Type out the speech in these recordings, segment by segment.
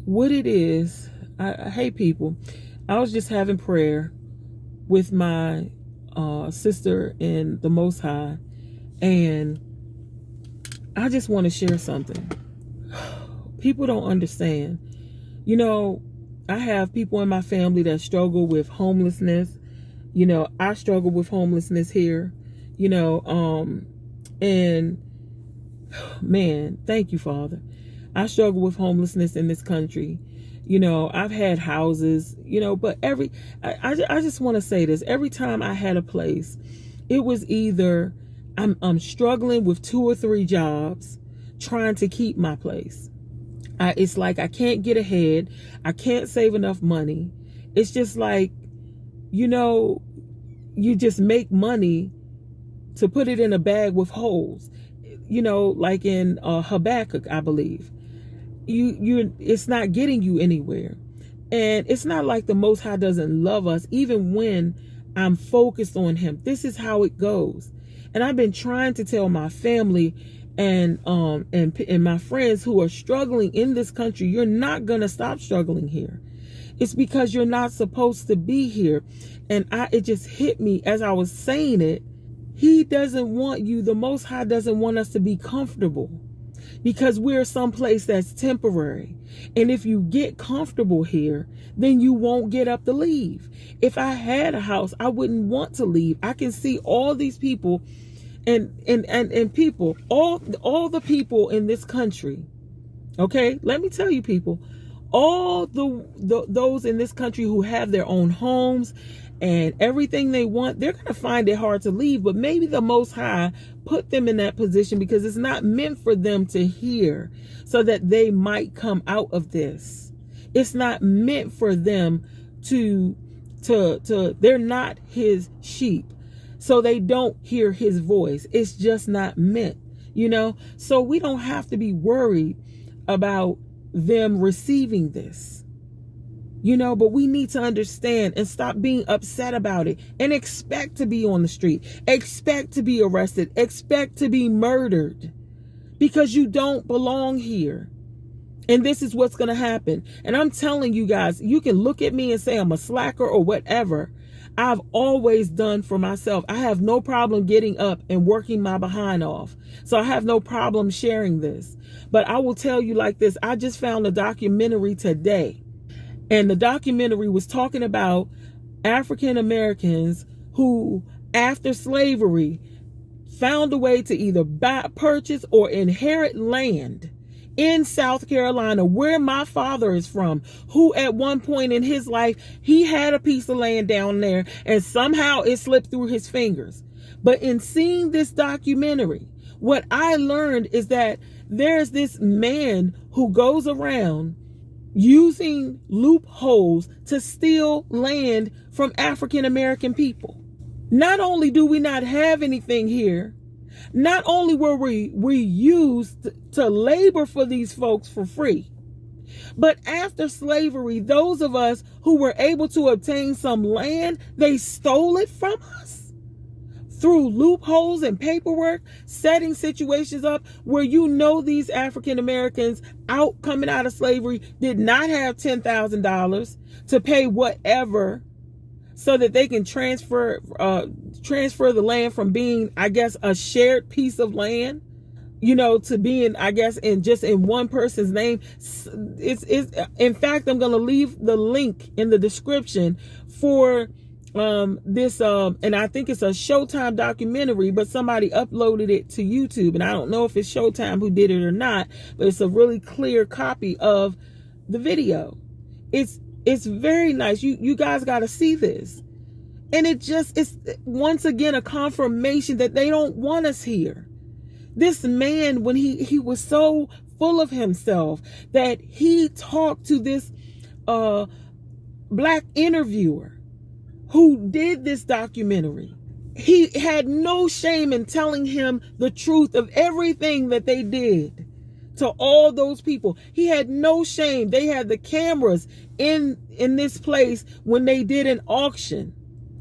what it is, I hate people. I was just having prayer with my sister in the Most High, and I just want to share something. People don't understand. You know, I have people in my family that struggle with homelessness. You know, I struggle with homelessness here. You know, and man, thank you, Father. I struggle with homelessness in this country. You know, I've had houses, you know, but I just want to say this. Every time I had a place, it was either I'm struggling with 2 or 3 jobs trying to keep my place. It's like I can't get ahead. I can't save enough money. It's just like, you know, you just make money to put it in a bag with holes. You know, like in Habakkuk, I believe. It's not getting you anywhere. And it's not like the Most High doesn't love us, even when I'm focused on him. This is how it goes. And I've been trying to tell my family and my friends who are struggling in this country, you're not gonna stop struggling here. It's because you're not supposed to be here. And it just hit me as I was saying it. He doesn't want you, the Most High doesn't want us to be comfortable, because we're someplace that's temporary. And if you get comfortable here, then you won't get up to leave. If I had a house, I wouldn't want to leave. I can see all these people and people, all the people in this country. Okay, let me tell you, people, all those in this country who have their own homes and everything they want, they're going to find it hard to leave. But maybe the Most High put them in that position because it's not meant for them to hear, so that they might come out of this. It's not meant for them to they're not his sheep, so they don't hear his voice. It's just not meant, you know. So we don't have to be worried about them receiving this. You know, but we need to understand and stop being upset about it and expect to be on the street, expect to be arrested, expect to be murdered, because you don't belong here. And this is what's going to happen. And I'm telling you guys, you can look at me and say I'm a slacker or whatever. I've always done for myself. I have no problem getting up and working my behind off. So I have no problem sharing this. But I will tell you like this. I just found a documentary today. And the documentary was talking about African Americans who, after slavery, found a way to either purchase or inherit land in South Carolina, where my father is from, who at one point in his life, he had a piece of land down there and somehow it slipped through his fingers. But in seeing this documentary, what I learned is that there's this man who goes around using loopholes to steal land from African American people. Not only do we not have anything here, not only were we used to labor for these folks for free, but after slavery, those of us who were able to obtain some land, they stole it from us through loopholes and paperwork, setting situations up where, you know, these African Americans coming out of slavery did not have $10,000 to pay whatever, so that they can transfer the land from being, I guess, a shared piece of land, you know, to being, I guess, in one person's name. It's in fact, I'm going to leave the link in the description for this and I think it's a Showtime documentary, but somebody uploaded it to YouTube, and I don't know if it's Showtime who did it or not, but it's a really clear copy of the video. It's very nice. You guys got to see this. And it's once again a confirmation that they don't want us here. This man, when he was so full of himself that he talked to this black interviewer who did this documentary. He had no shame in telling him the truth of everything that they did to all those people. He had no shame. They had the cameras in this place when they did an auction,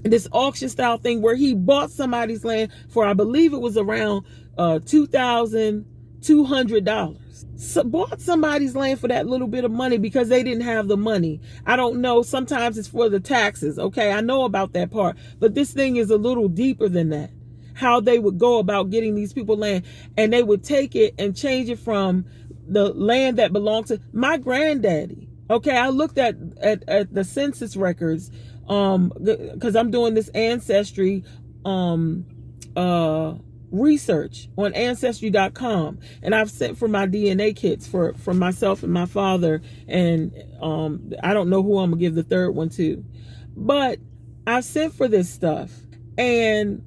this auction style thing where he bought somebody's land for, I believe it was around $2,200. bought somebody's land for that little bit of money because they didn't have the money. I don't know. Sometimes it's for the taxes. Okay, I know about that part. But this thing is a little deeper than that. How they would go about getting these people land, and they would take it and change it from the land that belonged to my granddaddy. Okay, I looked at the census records because I'm doing this ancestry research on ancestry.com, and I've sent for my DNA kits for myself and my father, and I don't know who I'm gonna give the third one to, but I've sent for this stuff, and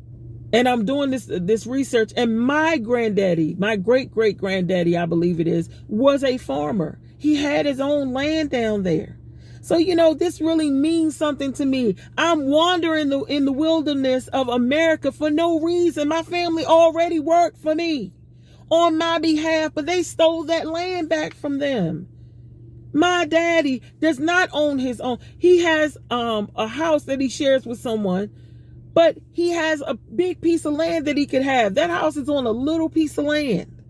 I'm doing this research, and my granddaddy, my great granddaddy, I believe it is, was a farmer. He had his own land down there. So, this really means something to me. I'm wandering in the wilderness of America for no reason. My family already worked for me on my behalf, but they stole that land back from them. My daddy does not own his own. He has a house that he shares with someone, but he has a big piece of land that he could have. That house is on a little piece of land,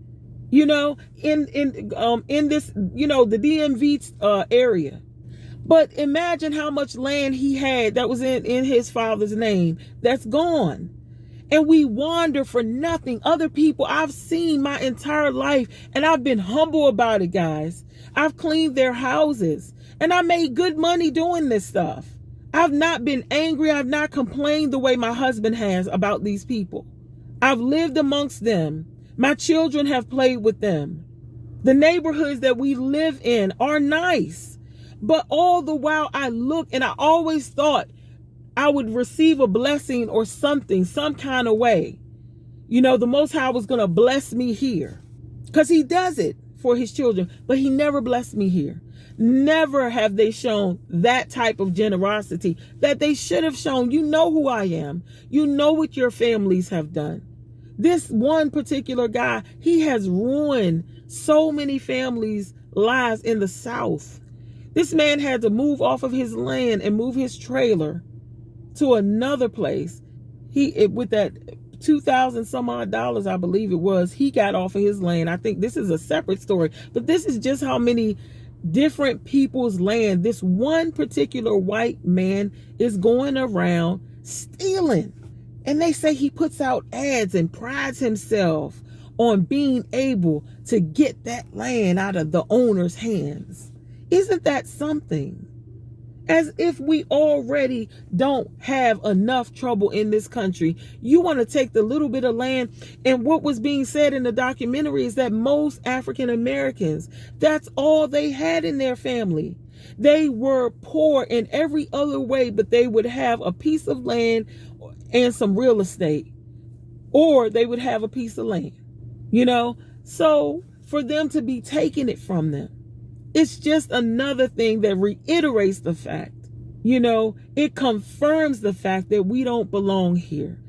in this, the DMV area. But imagine how much land he had that was in his father's name that's gone. And we wander for nothing. Other people I've seen my entire life, and I've been humble about it, guys. I've cleaned their houses, and I made good money doing this stuff. I've not been angry. I've not complained the way my husband has about these people. I've lived amongst them. My children have played with them. The neighborhoods that we live in are nice. But all the while I look, and I always thought I would receive a blessing or something, some kind of way. The Most High was going to bless me here, because he does it for his children, but he never blessed me here. Never have they shown that type of generosity that they should have shown. You know who I am. You know what your families have done. This one particular guy, he has ruined so many families' lives in the South. This man had to move off of his land and move his trailer to another place. With that $2,000 some odd, I believe it was, he got off of his land. I think this is a separate story, but this is just how many different people's land this one particular white man is going around stealing. And they say he puts out ads and prides himself on being able to get that land out of the owner's hands. Isn't that something? As if we already don't have enough trouble in this country. You want to take the little bit of land, and what was being said in the documentary is that most African Americans, that's all they had in their family. They were poor in every other way, but they would have a piece of land and some real estate, or they would have a piece of land, So for them to be taking it from them, it's just another thing that reiterates the fact, it confirms the fact that we don't belong here.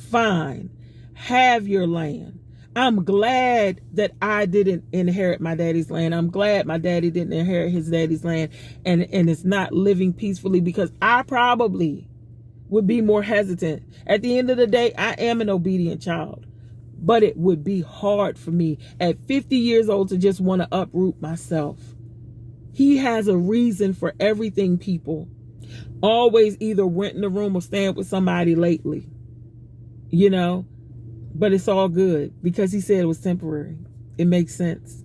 Fine. Have your land. I'm glad that I didn't inherit my daddy's land. I'm glad my daddy didn't inherit his daddy's land and it's not living peacefully, because I probably would be more hesitant. At the end of the day, I am an obedient child, but it would be hard for me at 50 years old to just want to uproot myself. He has a reason for everything, people. Always either renting a room or staying with somebody lately. But it's all good because he said it was temporary. It makes sense.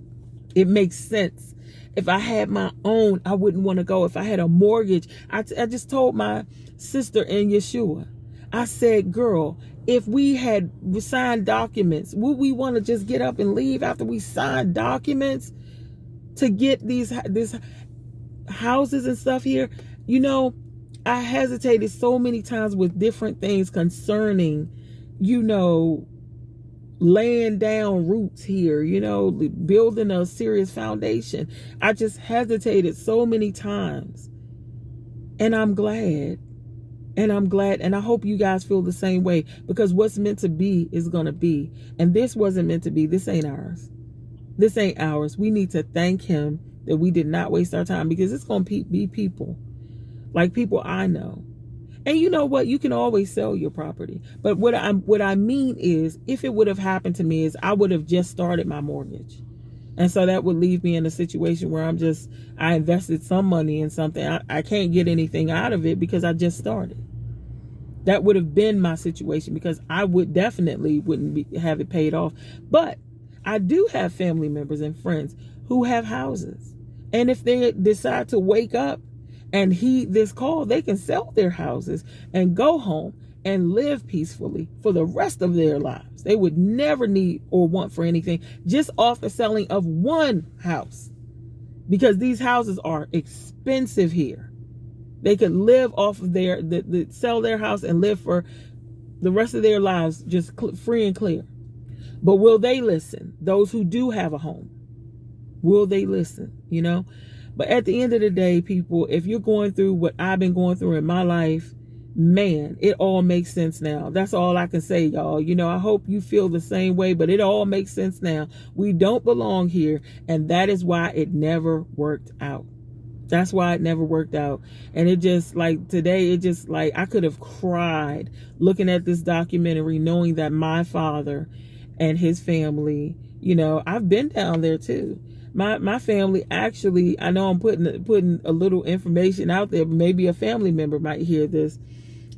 It makes sense. If I had my own, I wouldn't want to go. If I had a mortgage, I just told my sister in Yeshua, I said, girl, if we had signed documents, would we want to just get up and leave after we signed documents to get these houses and stuff here? I hesitated so many times with different things concerning, laying down roots here, building a serious foundation. I just hesitated so many times. And I'm glad. And I hope you guys feel the same way, because what's meant to be is going to be. And this wasn't meant to be. This ain't ours. This ain't ours. We need to thank him that we did not waste our time, because it's going to be people like people I know. And you know what? You can always sell your property. But what I mean is, if it would have happened to me, is I would have just started my mortgage. And so that would leave me in a situation where I invested some money in something. I can't get anything out of it because I just started. That would have been my situation, because I would definitely wouldn't have it paid off. But I do have family members and friends who have houses. And if they decide to wake up and heed this call, they can sell their houses and go home and live peacefully for the rest of their lives. They would never need or want for anything just off the selling of one house, because these houses are expensive here. They could live off of sell their house and live for the rest of their lives just free and clear. But will they listen? Those who do have a home, will they listen? But at the end of the day, people, if you're going through what I've been going through in my life, man, it all makes sense now. That's all I can say, y'all. I hope you feel the same way, but it all makes sense now. We don't belong here, and that is why it never worked out. That's why it never worked out. And it just, like, today, it just, like, I could have cried looking at this documentary, knowing that my father and his family, I've been down there too. My family, actually, I know I'm putting a little information out there, but maybe a family member might hear this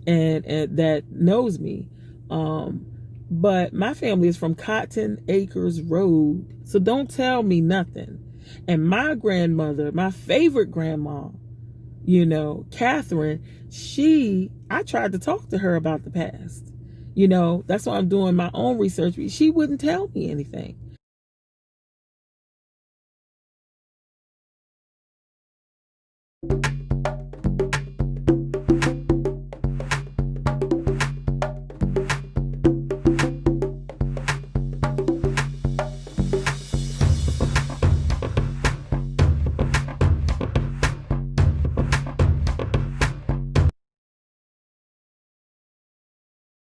and that knows me. But my family is from Cotton Acres Road. So don't tell me nothing. And my grandmother, my favorite grandma, Catherine, I tried to talk to her about the past. That's why I'm doing my own research. She wouldn't tell me anything.